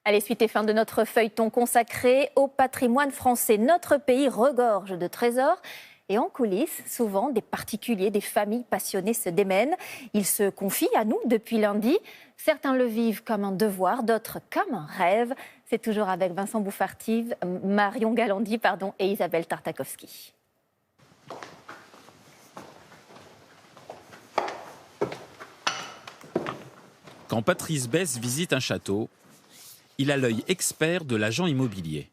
Allez, suite et fin de notre feuilleton consacré au patrimoine français. Notre pays regorge de trésors. Et en coulisses, souvent, des particuliers, des familles passionnées se démènent. Ils se confient à nous depuis lundi. Certains le vivent comme un devoir, d'autres comme un rêve. C'est toujours avec Vincent Bouffarti, Marion Galandi et Isabelle Tartakovsky. Quand Patrice Besse visite un château, il a l'œil expert de l'agent immobilier.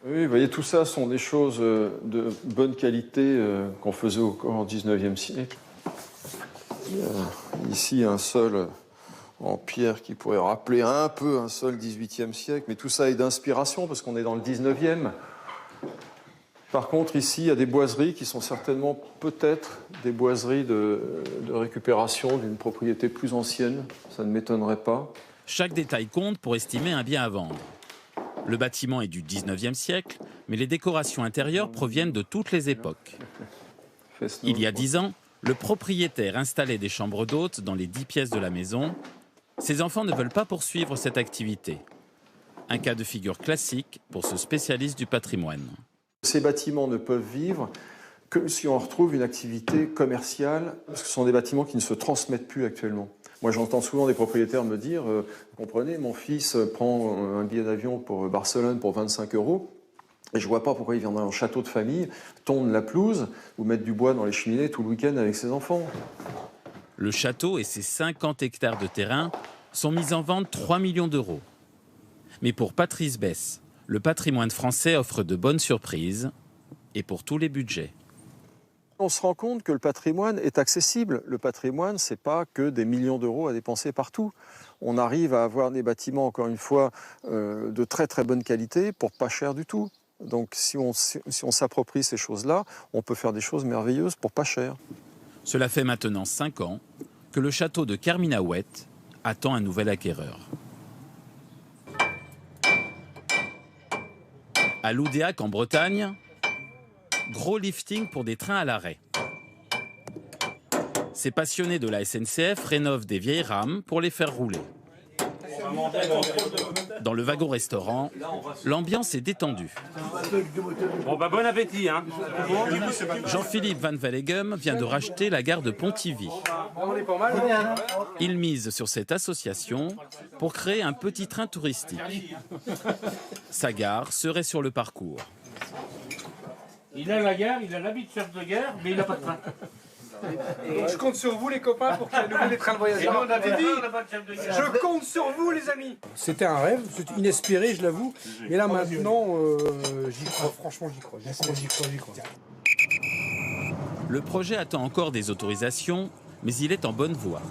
Oui, vous voyez, tout ça sont des choses de bonne qualité qu'on faisait au XIXe siècle. Il y a ici un sol en pierre qui pourrait rappeler un peu un sol XVIIIe siècle, mais tout ça est d'inspiration parce qu'on est dans le XIXe. Par contre, ici, il y a des boiseries qui sont certainement peut-être des boiseries de récupération d'une propriété plus ancienne. Ça ne m'étonnerait pas. Chaque détail compte pour estimer un bien à vendre. Le bâtiment est du 19e siècle, mais les décorations intérieures proviennent de toutes les époques. Il y a 10 ans, le propriétaire installait des chambres d'hôtes dans les 10 pièces de la maison. Ses enfants ne veulent pas poursuivre cette activité. Un cas de figure classique pour ce spécialiste du patrimoine. Ces bâtiments ne peuvent vivre que si on retrouve une activité commerciale, parce que ce sont des bâtiments qui ne se transmettent plus actuellement. Moi, j'entends souvent des propriétaires me dire vous comprenez, mon fils prend un billet d'avion pour Barcelone pour 25 € et je ne vois pas pourquoi il viendrait en château de famille, tondre la pelouse ou mettre du bois dans les cheminées tout le week-end avec ses enfants. Le château et ses 50 hectares de terrain sont mis en vente 3 millions d'euros. Mais pour Patrice Besse, le patrimoine français offre de bonnes surprises et pour tous les budgets. On se rend compte que le patrimoine est accessible. Le patrimoine, ce n'est pas que des millions d'euros à dépenser partout. On arrive à avoir des bâtiments, encore une fois, de très très bonne qualité pour pas cher du tout. Donc si on s'approprie ces choses-là, on peut faire des choses merveilleuses pour pas cher. Cela fait maintenant 5 ans que le château de Kerminaouët attend un nouvel acquéreur. À Loudéac, en Bretagne, gros lifting pour des trains à l'arrêt. Ces passionnés de la SNCF rénovent des vieilles rames pour les faire rouler. Dans le wagon-restaurant, l'ambiance est détendue. Bon bon appétit hein. Jean-Philippe Van Vellegem vient de racheter la gare de Pontivy. Il mise sur cette association pour créer un petit train touristique. Sa gare serait sur le parcours. Il a la gare, il a l'habit de chef de gare, mais il n'a pas de train. Donc je compte sur vous les copains pour qu'il y ait à nouveau des trains de voyageurs. Et nous, on avait dit, on n'a pas de chef de gare. Je compte sur vous les amis. C'était un rêve, c'était inespéré je l'avoue. Mais là maintenant, j'y crois, franchement j'y crois. J'y crois. Le projet attend encore des autorisations, mais il est en bonne voie.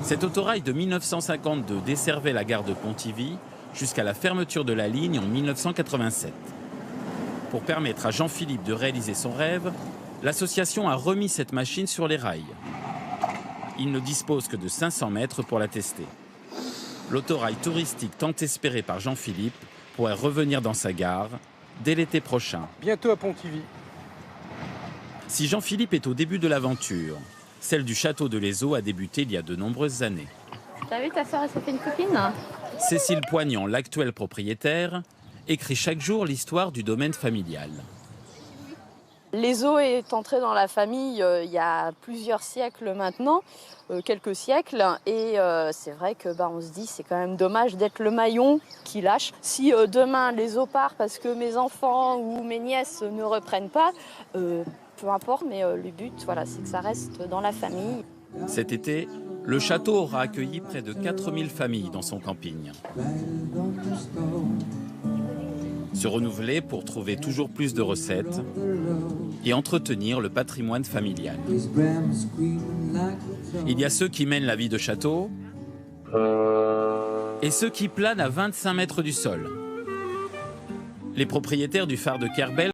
Cet autorail de 1952 desservait la gare de Pontivy jusqu'à la fermeture de la ligne en 1987. Pour permettre à Jean-Philippe de réaliser son rêve, l'association a remis cette machine sur les rails. Il ne dispose que de 500 mètres pour la tester. L'autorail touristique tant espéré par Jean-Philippe pourrait revenir dans sa gare dès l'été prochain. Bientôt à Pontivy. Si Jean-Philippe est au début de l'aventure, celle du château de l'Ezo a débuté il y a de nombreuses années. T'as vu, ta soeur, elle s'est fait une copine? Cécile Poignant, l'actuelle propriétaire, écrit chaque jour l'histoire du domaine familial. L'Ezo est entré dans la famille il y a plusieurs siècles maintenant, quelques siècles, et c'est vrai que on se dit c'est quand même dommage d'être le maillon qui lâche. Si demain l'Ezo part parce que mes enfants ou mes nièces ne reprennent pas, peu importe, mais le but c'est que ça reste dans la famille. Cet été, le château aura accueilli près de 4000 familles dans son camping. Se renouveler pour trouver toujours plus de recettes et entretenir le patrimoine familial. Il y a ceux qui mènent la vie de château et ceux qui planent à 25 mètres du sol. Les propriétaires du phare de Kerbel